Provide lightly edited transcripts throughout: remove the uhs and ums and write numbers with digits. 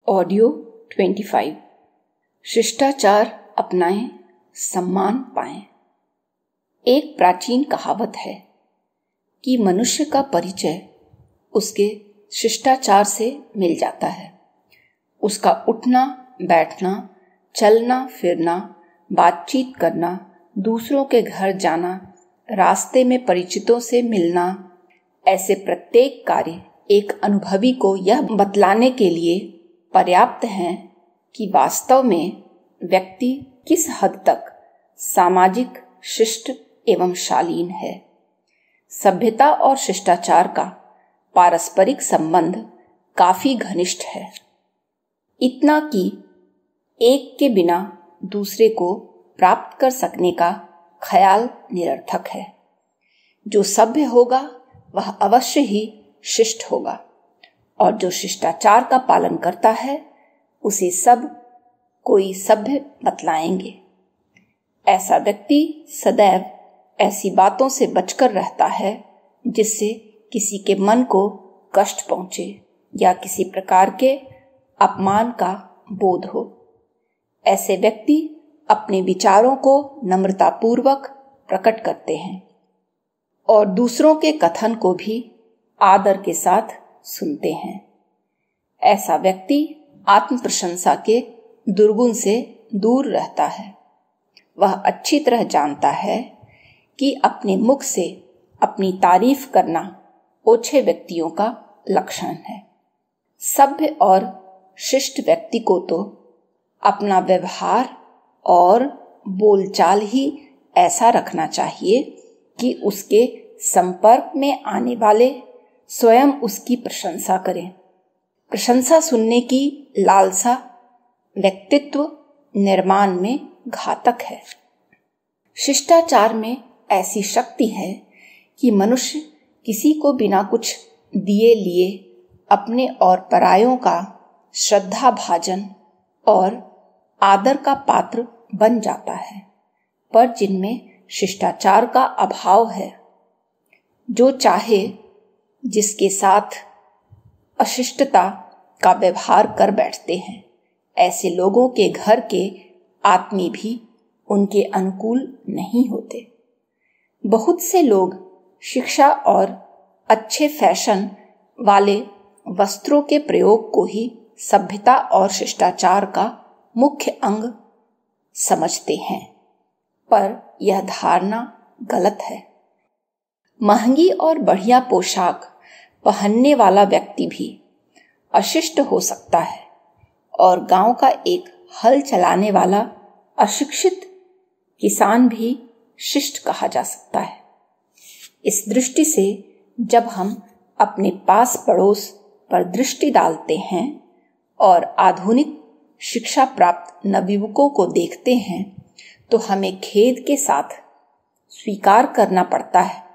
Audio 25। शिष्टाचार अपनाएं, सम्मान पाएं। एक प्राचीन कहावत है कि मनुष्य का परिचय उसके शिष्टाचार से मिल जाता है। उसका उठना बैठना, चलना फिरना, बातचीत करना, दूसरों के घर जाना, रास्ते में परिचितों से मिलना, ऐसे प्रत्येक कार्य एक अनुभवी को यह बतलाने के लिए पर्याप्त हैं कि वास्तव में व्यक्ति किस हद तक सामाजिक, शिष्ट एवं शालीन है। सभ्यता और शिष्टाचार का पारस्परिक संबंध काफी घनिष्ठ है, इतना कि एक के बिना दूसरे को प्राप्त कर सकने का ख्याल निरर्थक है। जो सभ्य होगा वह अवश्य ही शिष्ट होगा, और जो शिष्टाचार का पालन करता है उसे सब कोई सभ्य बतलाएंगे। ऐसा व्यक्ति सदैव ऐसी बातों से बचकर रहता है जिससे किसी के मन को कष्ट पहुंचे या किसी प्रकार के अपमान का बोध हो। ऐसे व्यक्ति अपने विचारों को नम्रतापूर्वक प्रकट करते हैं और दूसरों के कथन को भी आदर के साथ सुनते हैं। ऐसा व्यक्ति आत्म प्रशंसा के दुर्गुण से दूर रहता है। वह अच्छी तरह जानता है कि अपने मुख से अपनी तारीफ करना ओछे व्यक्तियों का लक्षण है। सभ्य और शिष्ट व्यक्ति को तो अपना व्यवहार और बोलचाल ही ऐसा रखना चाहिए कि उसके संपर्क में आने वाले स्वयं उसकी प्रशंसा करें। प्रशंसा सुनने की लालसा व्यक्तित्व निर्माण में घातक है। शिष्टाचार में ऐसी शक्ति है कि मनुष्य किसी को बिना कुछ दिए लिए अपने और परायों का श्रद्धा भाजन और आदर का पात्र बन जाता है। पर जिनमें शिष्टाचार का अभाव है, जो चाहे जिसके साथ अशिष्टता का व्यवहार कर बैठते हैं, ऐसे लोगों के घर के आदमी भी उनके अनुकूल नहीं होते। बहुत से लोग शिक्षा और अच्छे फैशन वाले वस्त्रों के प्रयोग को ही सभ्यता और शिष्टाचार का मुख्य अंग समझते हैं, पर यह धारणा गलत है। महंगी और बढ़िया पोशाक पहनने वाला व्यक्ति भी अशिष्ट हो सकता है और गांव का एक हल चलाने वाला अशिक्षित किसान भी शिष्ट कहा जा सकता है। इस दृष्टि से जब हम अपने पास पड़ोस पर दृष्टि डालते हैं और आधुनिक शिक्षा प्राप्त नवयुवकों को देखते हैं, तो हमें खेद के साथ स्वीकार करना पड़ता है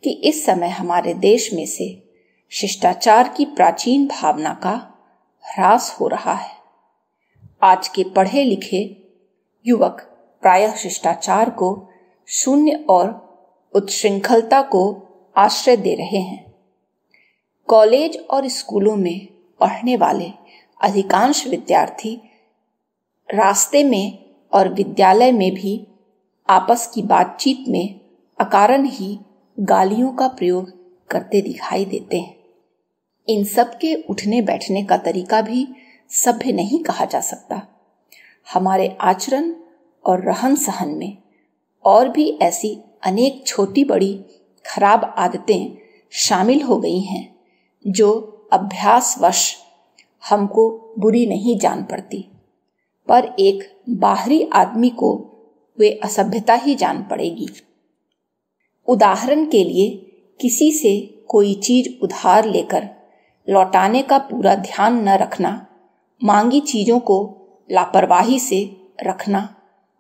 कि इस समय हमारे देश में से शिष्टाचार की प्राचीन भावना का ह्रास हो रहा है। आज के पढ़े लिखे युवक प्रायः शिष्टाचार को शून्य और उच्छृंखलता को आश्रय दे रहे हैं। कॉलेज और स्कूलों में पढ़ने वाले अधिकांश विद्यार्थी रास्ते में और विद्यालय में भी आपस की बातचीत में अकारण ही गालियों का प्रयोग करते दिखाई देते हैं। इन सब के उठने बैठने का तरीका भी सभ्य नहीं कहा जा सकता। हमारे आचरण और रहन सहन में और भी ऐसी अनेक छोटी बड़ी खराब आदतें शामिल हो गई हैं जो अभ्यासवश हमको बुरी नहीं जान पड़ती, पर एक बाहरी आदमी को वे असभ्यता ही जान पड़ेगी। उदाहरण के लिए, किसी से कोई चीज उधार लेकर लौटाने का पूरा ध्यान न रखना, मांगी चीजों को लापरवाही से रखना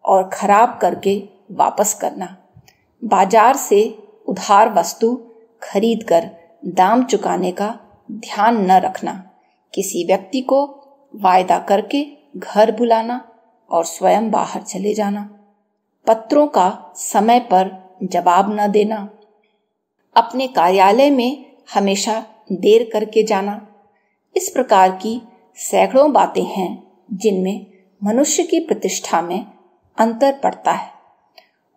और खराब करके वापस करना, बाजार से उधार वस्तु खरीदकर दाम चुकाने का ध्यान न रखना, किसी व्यक्ति को वायदा करके घर बुलाना और स्वयं बाहर चले जाना, पत्रों का समय पर जवाब न देना, अपने कार्यालय में हमेशा देर करके जाना, इस प्रकार की सैकड़ों बातें हैं जिनमें मनुष्य की प्रतिष्ठा में अंतर पड़ता है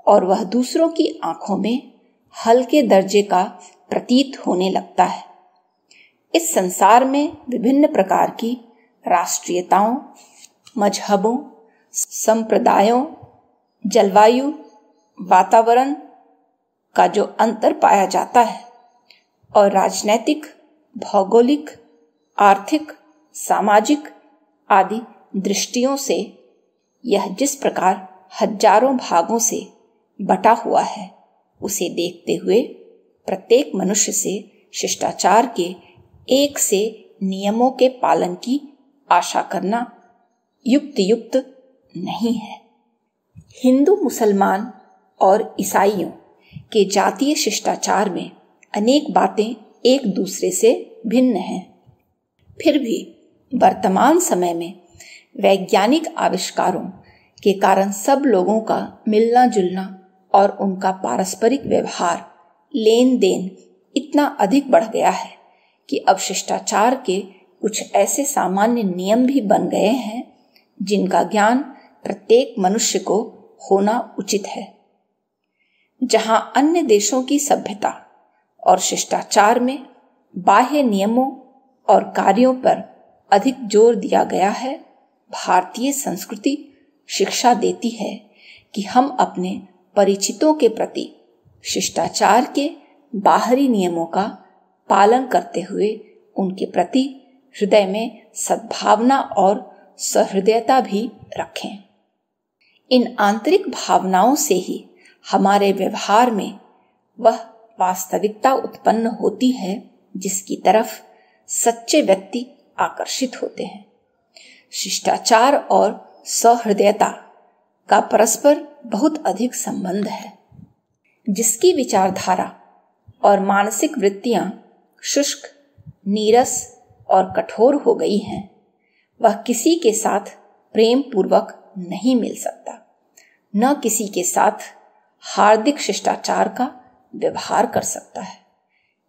और वह दूसरों की आंखों में हल्के दर्जे का प्रतीत होने लगता है। इस संसार में विभिन्न प्रकार की राष्ट्रीयताओं, मजहबों, संप्रदायों, जलवायु, वातावरण का जो अंतर पाया जाता है और राजनैतिक, भौगोलिक, आर्थिक, सामाजिक आदि दृष्टियों से यह जिस प्रकार हजारों भागों से बटा हुआ है, उसे देखते हुए प्रत्येक मनुष्य से शिष्टाचार के एक से नियमों के पालन की आशा करना युक्त नहीं है। हिंदू, मुसलमान और ईसाइयों के जातीय शिष्टाचार में अनेक बातें एक दूसरे से भिन्न हैं। फिर भी वर्तमान समय में वैज्ञानिक आविष्कारों के कारण सब लोगों का मिलना जुलना और उनका पारस्परिक व्यवहार, लेन देन इतना अधिक बढ़ गया है कि अब शिष्टाचार के कुछ ऐसे सामान्य नियम भी बन गए हैं जिनका ज्ञान प्रत्येक मनुष्य को होना उचित है। जहां अन्य देशों की सभ्यता और शिष्टाचार में बाह्य नियमों और कार्यों पर अधिक जोर दिया गया है, भारतीय संस्कृति शिक्षा देती है कि हम अपने परिचितों के प्रति शिष्टाचार के बाहरी नियमों का पालन करते हुए उनके प्रति हृदय में सद्भावना और सहृदयता भी रखें। इन आंतरिक भावनाओं से ही हमारे व्यवहार में वह वास्तविकता उत्पन्न होती है जिसकी तरफ सच्चे व्यक्ति आकर्षित होते हैं। शिष्टाचार और सहृदयता का परस्पर बहुत अधिक संबंध है। जिसकी विचारधारा और मानसिक वृत्तियां शुष्क, नीरस और कठोर हो गई हैं, वह किसी के साथ प्रेम पूर्वक नहीं मिल सकता, न किसी के साथ हार्दिक शिष्टाचार का व्यवहार कर सकता है।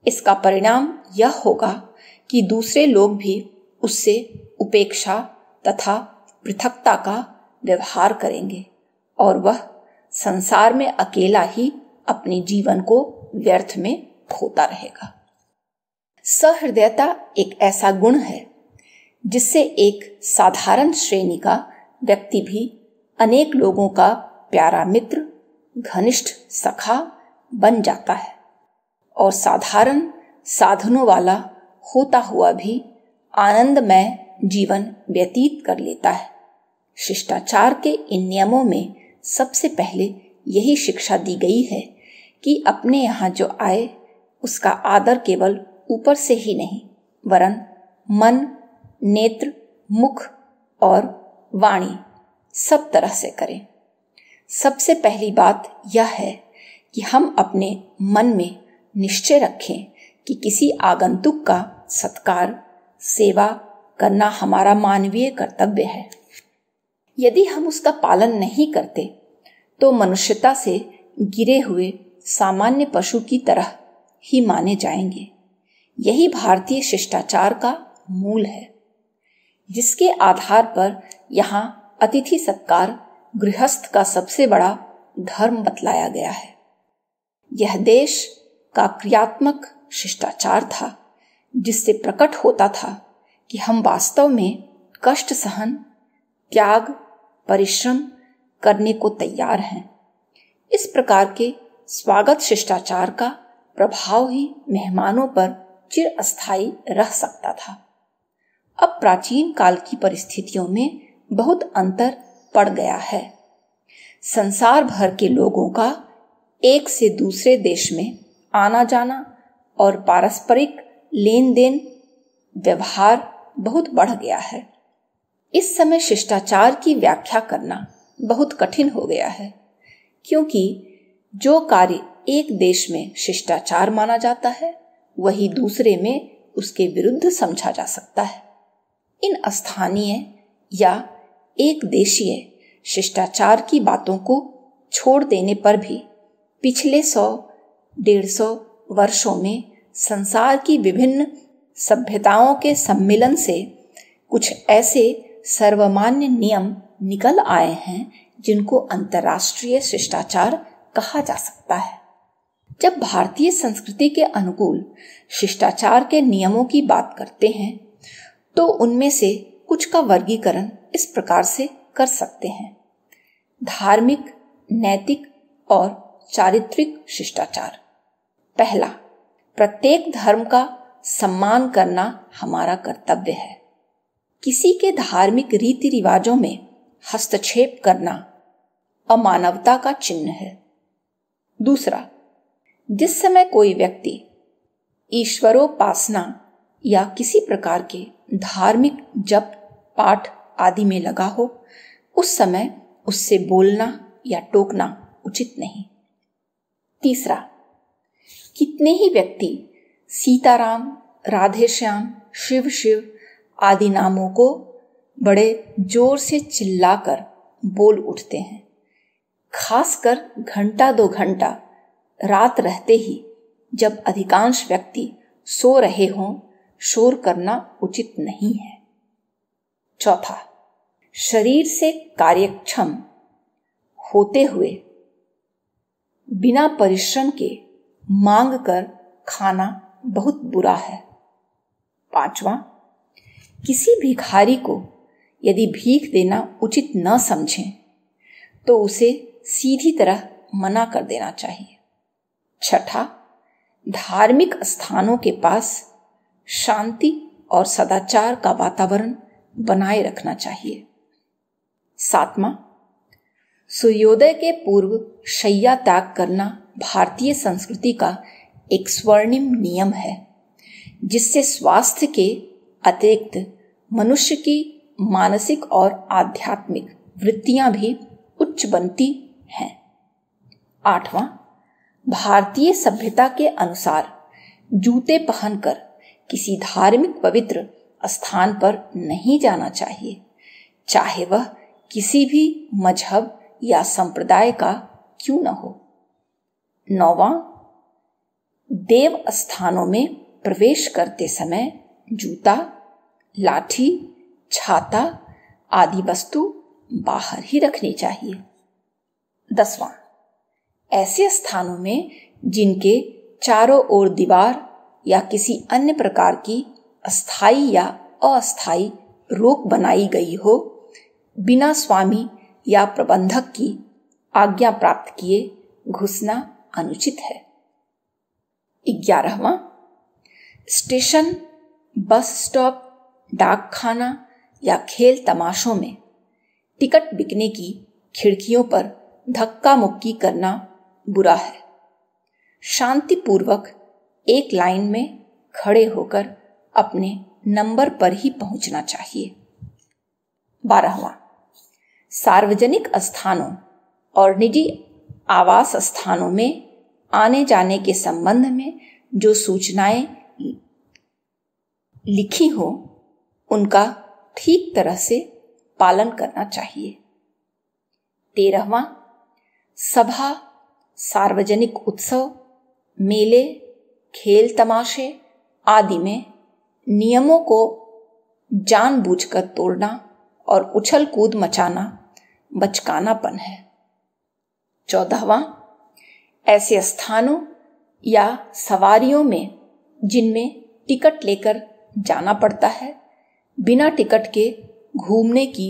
इसका परिणाम यह होगा कि दूसरे लोग भी उससे उपेक्षा तथा पृथकता का व्यवहार करेंगे और वह संसार में अकेला ही अपने जीवन को व्यर्थ में खोता रहेगा। सहृदयता एक ऐसा गुण है जिससे एक साधारण श्रेणी का व्यक्ति भी अनेक लोगों का प्यारा मित्र, घनिष्ठ सखा बन जाता है और साधारण साधनों वाला होता हुआ भी आनंदमय जीवन व्यतीत कर लेता है। शिष्टाचार के इन नियमों में सबसे पहले यही शिक्षा दी गई है कि अपने यहाँ जो आए उसका आदर केवल ऊपर से ही नहीं वरन मन, नेत्र, मुख और वाणी सब तरह से करें। सबसे पहली बात यह है कि हम अपने मन में निश्चय रखें कि किसी आगंतुक का सत्कार, सेवा करना हमारा मानवीय कर्तव्य है। यदि हम उसका पालन नहीं करते तो मनुष्यता से गिरे हुए सामान्य पशु की तरह ही माने जाएंगे। यही भारतीय शिष्टाचार का मूल है, जिसके आधार पर यहाँ अतिथि सत्कार गृहस्थ का सबसे बड़ा धर्म बतलाया गया है। यह देश का क्रियात्मक शिष्टाचार था, जिससे प्रकट होता था कि हम वास्तव में कष्ट सहन, त्याग, परिश्रम करने को तैयार हैं। इस प्रकार के स्वागत शिष्टाचार का प्रभाव ही मेहमानों पर चिरस्थायी रह सकता था। अब प्राचीन काल की परिस्थितियों में बहुत अंतर पड़ गया है। संसार भर के लोगों का एक से दूसरे देश में आना जाना और पारस्परिक लेन देन व्यवहार बहुत बढ़ गया है। इस समय शिष्टाचार की व्याख्या करना बहुत कठिन हो गया है, क्योंकि जो कार्य एक देश में शिष्टाचार माना जाता है वही दूसरे में उसके विरुद्ध समझा जा सकता है। इन स्थानीय या एक देशीय शिष्टाचार की बातों को छोड़ देने पर भी पिछले 100-150 वर्षों में संसार की विभिन्न सभ्यताओं के सम्मिलन से कुछ ऐसे सर्वमान्य नियम निकल आए हैं जिनको अंतर्राष्ट्रीय शिष्टाचार कहा जा सकता है। जब भारतीय संस्कृति के अनुकूल शिष्टाचार के नियमों की बात करते हैं तो उनमें से कुछ का वर्गीकरण इस प्रकार से कर सकते हैं: धार्मिक, नैतिक और चारित्रिक शिष्टाचार। पहला, प्रत्येक धर्म का सम्मान करना हमारा कर्तव्य है। किसी के धार्मिक रीति रिवाजों में हस्तक्षेप करना अमानवता का चिन्ह है। दूसरा, जिस समय कोई व्यक्ति ईश्वरोपासना या किसी प्रकार के धार्मिक जप पाठ आदि में लगा हो, उस समय उससे बोलना या टोकना उचित नहीं। तीसरा, कितने ही व्यक्ति सीताराम, राधेश्याम, शिव शिव आदि नामों को बड़े जोर से चिल्लाकर बोल उठते हैं। खासकर घंटा 2 घंटा रात रहते ही जब अधिकांश व्यक्ति सो रहे हों, शोर करना उचित नहीं है। चौथा, शरीर से कार्यक्षम होते हुए बिना परिश्रम के मांग कर खाना बहुत बुरा है। पांचवा, किसी भिखारी को यदि भीख देना उचित न समझें तो उसे सीधी तरह मना कर देना चाहिए। छठा, धार्मिक स्थानों के पास शांति और सदाचार का वातावरण बनाए रखना चाहिए। सातवां, सूर्योदय के पूर्व शैया त्याग करना भारतीय संस्कृति का एक स्वर्णिम नियम है, जिससे स्वास्थ्य के अतिरिक्त मनुष्य की मानसिक और आध्यात्मिक वृत्तियां भी उच्च बनती हैं। आठवां, भारतीय सभ्यता के अनुसार जूते पहनकर किसी धार्मिक पवित्र स्थान पर नहीं जाना चाहिए, चाहे वह किसी भी मजहब या संप्रदाय का क्यों न हो। नौवां, देव स्थानों में प्रवेश करते समय जूता, लाठी, छाता आदि वस्तु बाहर ही रखनी चाहिए। 10वां, ऐसे स्थानों में जिनके चारों ओर दीवार या किसी अन्य प्रकार की अस्थायी या अस्थायी रोक बनाई गई हो, बिना स्वामी या प्रबंधक की आज्ञा प्राप्त किए घुसना अनुचित है। 11वां, स्टेशन, बस स्टॉप, डाकखाना या खेल तमाशों में टिकट बिकने की खिड़कियों पर धक्का मुक्की करना बुरा है। शांतिपूर्वक एक लाइन में खड़े होकर अपने नंबर पर ही पहुंचना चाहिए। 12वां, सार्वजनिक स्थानों और निजी आवास स्थानों में आने जाने के संबंध में जो सूचनाएं लिखी हो, उनका ठीक तरह से पालन करना चाहिए। 13वां, सभा, सार्वजनिक उत्सव, मेले, खेल तमाशे आदि में नियमों को जानबूझकर तोड़ना और उछल कूद मचाना बचकानापन है। 14वां, ऐसे स्थानों या सवारियों में जिनमें टिकट लेकर जाना पड़ता है, बिना टिकट के घूमने की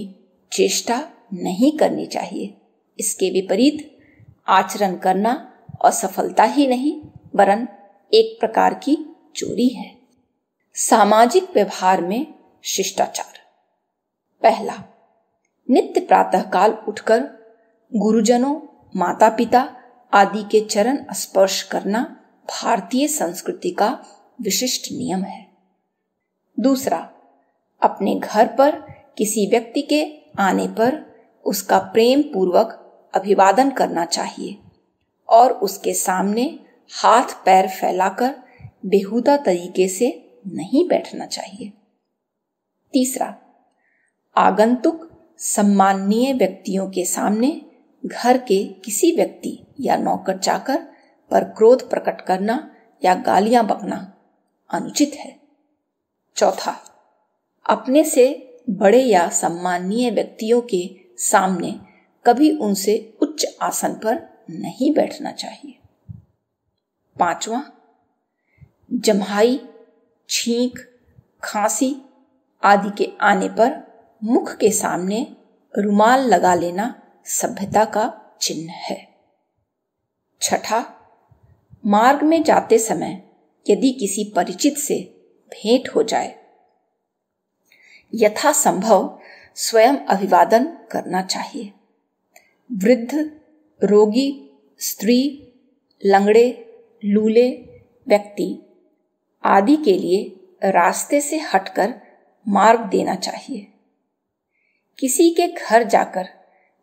चेष्टा नहीं करनी चाहिए। इसके विपरीत आचरण करना असफलता ही नहीं वरन एक प्रकार की चोरी है। सामाजिक व्यवहार में शिष्टाचार। पहला, नित्य प्रातःकाल उठकर गुरुजनों, माता पिता आदि के चरण स्पर्श करना भारतीय संस्कृति का विशिष्ट नियम है। दूसरा, अपने घर पर किसी व्यक्ति के आने पर उसका प्रेम पूर्वक अभिवादन करना चाहिए और उसके सामने हाथ पैर फैलाकर बेहुदा तरीके से नहीं बैठना चाहिए। तीसरा, आगंतुक सम्माननीय व्यक्तियों के सामने घर के किसी व्यक्ति या नौकर चाकर पर क्रोध प्रकट करना या गालियां बकना अनुचित है। चौथा, अपने से बड़े या सम्माननीय व्यक्तियों के सामने कभी उनसे उच्च आसन पर नहीं बैठना चाहिए। 5वां, जम्हाई, छींक, खांसी आदि के आने पर मुख के सामने रुमाल लगा लेना सभ्यता का चिन्ह है। 6, मार्ग में जाते समय यदि किसी परिचित से भेंट हो जाए, यथासंभव स्वयं अभिवादन करना चाहिए। वृद्ध, रोगी, स्त्री, लंगड़े, लूले व्यक्ति आदि के लिए रास्ते से हटकर मार्ग देना चाहिए। किसी के घर जाकर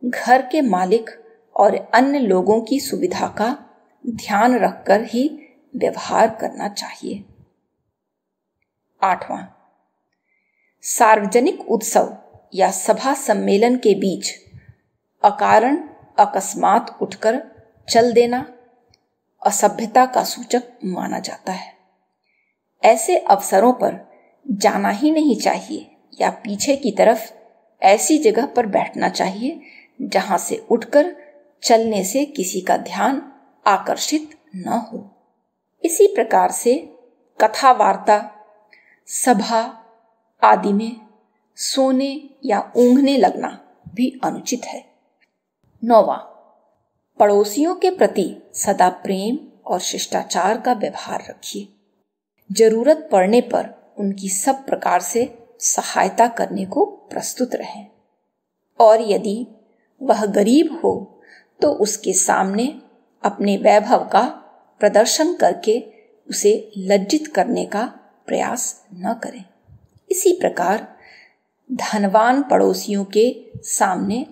घर के मालिक और अन्य लोगों की सुविधा का ध्यान रखकर ही व्यवहार करना चाहिए। 8वां, सार्वजनिक उत्सव या सभा सम्मेलन के बीच अकारण अकस्मात उठकर चल देना असभ्यता का सूचक माना जाता है। ऐसे अवसरों पर जाना ही नहीं चाहिए या पीछे की तरफ ऐसी जगह पर बैठना चाहिए जहां से उठकर चलने से किसी का ध्यान आकर्षित न हो। इसी प्रकार से कथा वार्ता, सभा आदि में सोने या ऊँघने लगना भी अनुचित है। 9वां, पड़ोसियों के प्रति सदा प्रेम और शिष्टाचार का व्यवहार रखिए। जरूरत पड़ने पर उनकी सब प्रकार से सहायता करने को प्रस्तुत रहें और यदि वह गरीब हो तो उसके सामने अपने वैभव का प्रदर्शन करके उसे लज्जित करने का प्रयास न करें। इसी प्रकार धनवान पड़ोसियों के सामने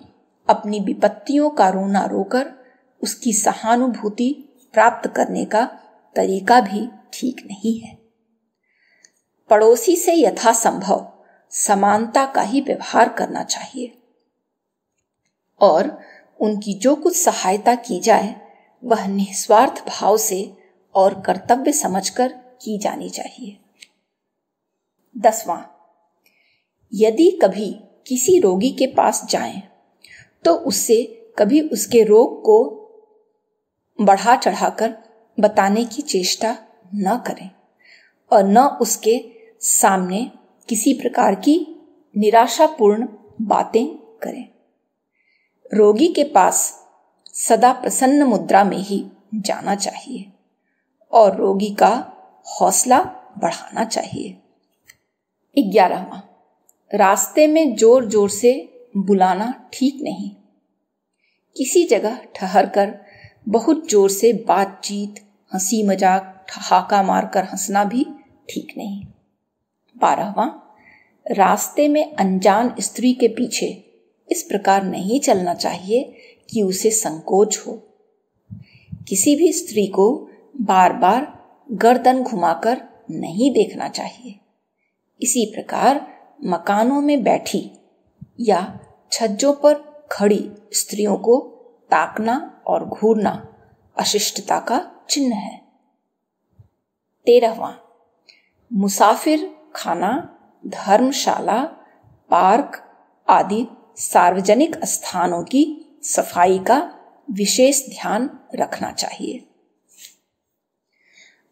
अपनी विपत्तियों का रोना रोकर उसकी सहानुभूति प्राप्त करने का तरीका भी ठीक नहीं है। पड़ोसी से यथासंभव समानता का ही व्यवहार करना चाहिए और उनकी जो कुछ सहायता की जाए वह निस्वार्थ भाव से और कर्तव्य समझकर की जानी चाहिए। 10वां, यदि कभी किसी रोगी के पास जाएं तो उससे कभी उसके रोग को बढ़ा चढ़ाकर बताने की चेष्टा न करें और न उसके सामने किसी प्रकार की निराशापूर्ण बातें करें। रोगी के पास सदा प्रसन्न मुद्रा में ही जाना चाहिए और रोगी का हौसला बढ़ाना चाहिए। 11वां, रास्ते में जोर जोर से बुलाना ठीक नहीं। किसी जगह ठहरकर बहुत जोर से बातचीत, हंसी मजाक, ठहाका मारकर हंसना भी ठीक नहीं। 12वां, रास्ते में अनजान स्त्री के पीछे इस प्रकार नहीं चलना चाहिए कि उसे संकोच हो। किसी भी स्त्री को बार बार गर्दन घुमाकर नहीं देखना चाहिए। इसी प्रकार मकानों में बैठी या छज्जों पर खड़ी स्त्रियों को ताकना और घूरना अशिष्टता का चिन्ह है। 13वां, मुसाफिर खाना, धर्मशाला, पार्क आदि सार्वजनिक स्थानों की सफाई का विशेष ध्यान रखना चाहिए।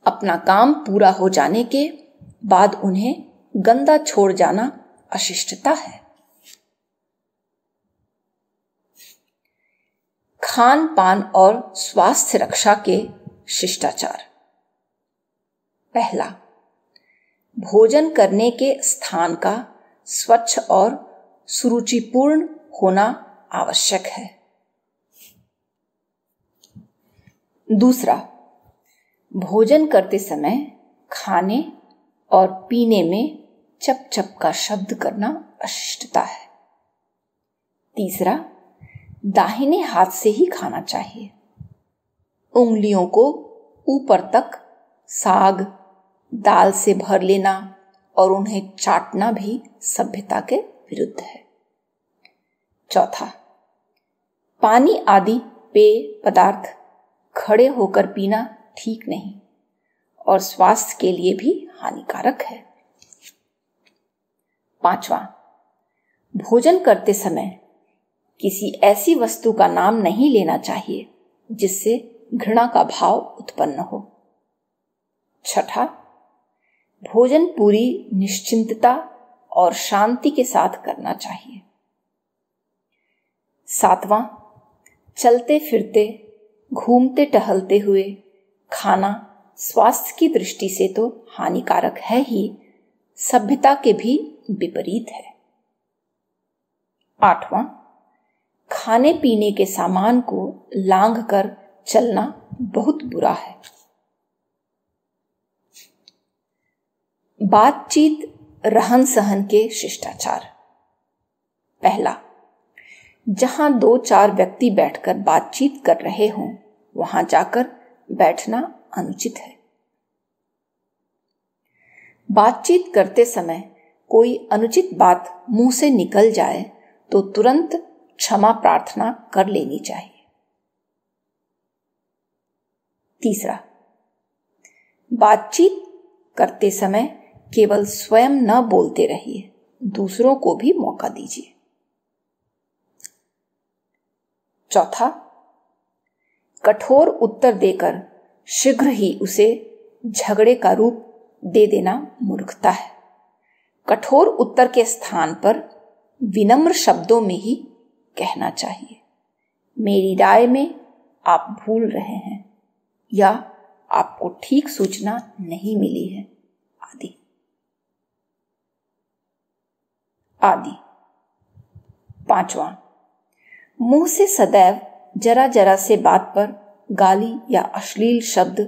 अपना काम पूरा हो जाने के बाद उन्हें गंदा छोड़ जाना अशिष्टता है। खान पान और स्वास्थ्य रक्षा के शिष्टाचार। पहला, भोजन करने के स्थान का स्वच्छ और सुरुचिपूर्ण होना आवश्यक है। दूसरा, भोजन करते समय खाने और पीने में चप चप का शब्द करना अशिष्टता है। तीसरा, दाहिने हाथ से ही खाना चाहिए। उंगलियों को ऊपर तक साग, दाल से भर लेना और उन्हें चाटना भी सभ्यता के विरुद्ध है। चौथा, पानी आदि पेय पदार्थ खड़े होकर पीना ठीक नहीं और स्वास्थ्य के लिए भी हानिकारक है। पांचवा, भोजन करते समय किसी ऐसी वस्तु का नाम नहीं लेना चाहिए जिससे घृणा का भाव उत्पन्न हो। छठा, भोजन पूरी निश्चिंतता और शांति के साथ करना चाहिए। सातवां, चलते फिरते, घूमते टहलते हुए खाना स्वास्थ्य की दृष्टि से तो हानिकारक है ही, सभ्यता के भी विपरीत है। आठवां, खाने पीने के सामान को लांघ कर चलना बहुत बुरा है। बातचीत रहन सहन के शिष्टाचार। पहला, जहां 2-4 व्यक्ति बैठकर बातचीत कर रहे हों वहां जाकर बैठना अनुचित है। बातचीत करते समय कोई अनुचित बात मुंह से निकल जाए तो तुरंत क्षमा प्रार्थना कर लेनी चाहिए। तीसरा, बातचीत करते समय केवल स्वयं न बोलते रहिए, दूसरों को भी मौका दीजिए। चौथा, कठोर उत्तर देकर शीघ्र ही उसे झगड़े का रूप दे देना मूर्खता है। कठोर उत्तर के स्थान पर विनम्र शब्दों में ही कहना चाहिए, मेरी राय में आप भूल रहे हैं, या आपको ठीक सूचना नहीं मिली है, आदि आदि। पांचवा, मुंह से सदैव जरा जरा से बात पर गाली या अश्लील शब्द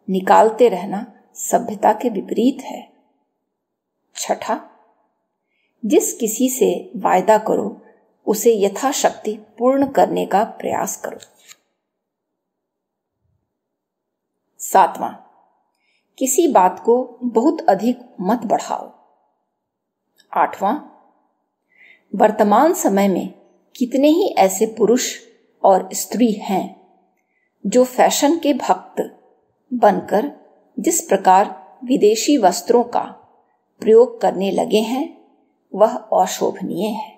निकालते रहना सभ्यता के विपरीत है। छठा, जिस किसी से वायदा करो उसे यथाशक्ति पूर्ण करने का प्रयास करो। सातवां, किसी बात को बहुत अधिक मत बढ़ाओ। आठवां, वर्तमान समय में कितने ही ऐसे पुरुष और स्त्री हैं जो फैशन के भक्त बनकर जिस प्रकार विदेशी वस्त्रों का प्रयोग करने लगे हैं वह अशोभनीय है।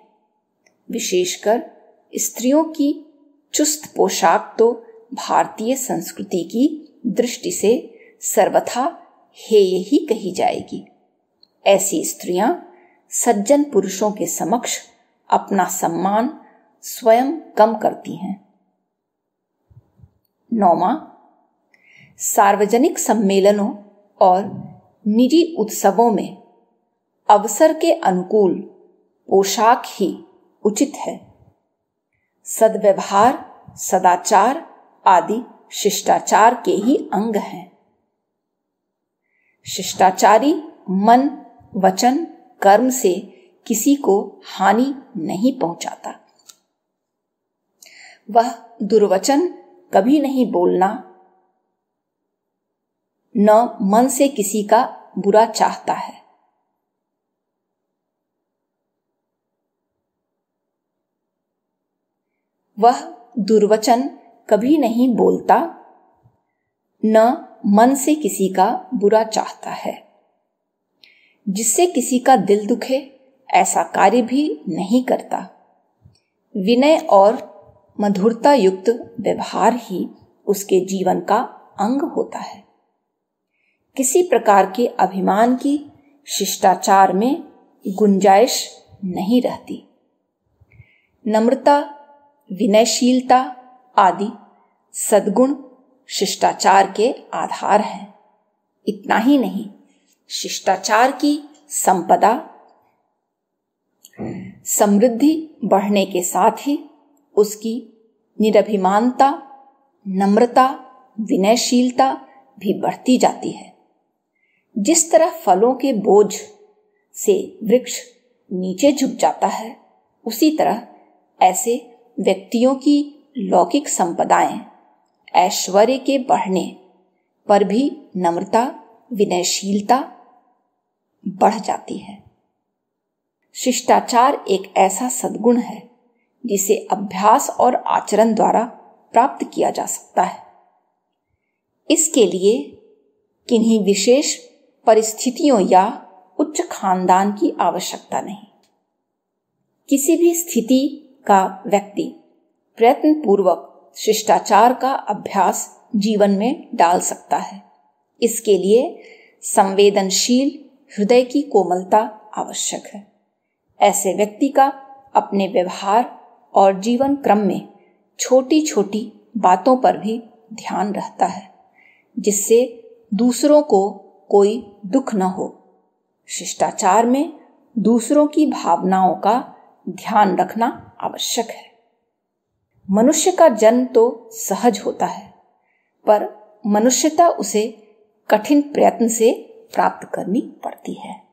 विशेषकर स्त्रियों की चुस्त पोशाक तो भारतीय संस्कृति की दृष्टि से सर्वथा हेय ही कही जाएगी। ऐसी स्त्रियां सज्जन पुरुषों के समक्ष अपना सम्मान स्वयं कम करती हैं। नौवां, सार्वजनिक सम्मेलनों और निजी उत्सवों में अवसर के अनुकूल पोशाक ही उचित है। सद्व्यवहार, सदाचार आदि शिष्टाचार के ही अंग हैं। शिष्टाचारी मन, वचन, कर्म से किसी को हानि नहीं पहुंचाता। वह दुर्वचन कभी नहीं बोलना, न मन से किसी का बुरा चाहता है। वह दुर्वचन कभी नहीं बोलता, न मन से किसी का बुरा चाहता है। जिससे किसी का दिल दुखे ऐसा कार्य भी नहीं करता। विनय और मधुरता युक्त व्यवहार ही उसके जीवन का अंग होता है। किसी प्रकार के अभिमान की शिष्टाचार में गुंजाइश नहीं रहती। नम्रता, विनयशीलता आदि सद्गुण शिष्टाचार के आधार हैं। इतना ही नहीं, शिष्टाचार की संपदा समृद्धि बढ़ने के साथ ही उसकी निरभिमानता, नम्रता, विनयशीलता भी बढ़ती जाती है। जिस तरह फलों के बोझ से वृक्ष नीचे झुक जाता है, उसी तरह ऐसे व्यक्तियों की लौकिक संपदाएं ऐश्वर्य के बढ़ने पर भी नम्रता, विनयशीलता बढ़ जाती है। शिष्टाचार एक ऐसा सद्गुण है जिसे अभ्यास और आचरण द्वारा प्राप्त किया जा सकता है। इसके लिए किन्हीं विशेष परिस्थितियों या उच्च खानदान की आवश्यकता नहीं। किसी भी स्थिति का व्यक्ति प्रयत्न पूर्वक शिष्टाचार का अभ्यास जीवन में डाल सकता है। इसके लिए संवेदनशील हृदय की कोमलता आवश्यक है। ऐसे व्यक्ति का अपने व्यवहार और जीवन क्रम में छोटी छोटी बातों पर भी ध्यान रहता है, जिससे दूसरों को कोई दुख न हो। शिष्टाचार में दूसरों की भावनाओं का ध्यान रखना आवश्यक है। मनुष्य का जन्म तो सहज होता है, पर मनुष्यता उसे कठिन प्रयत्न से प्राप्त करनी पड़ती है।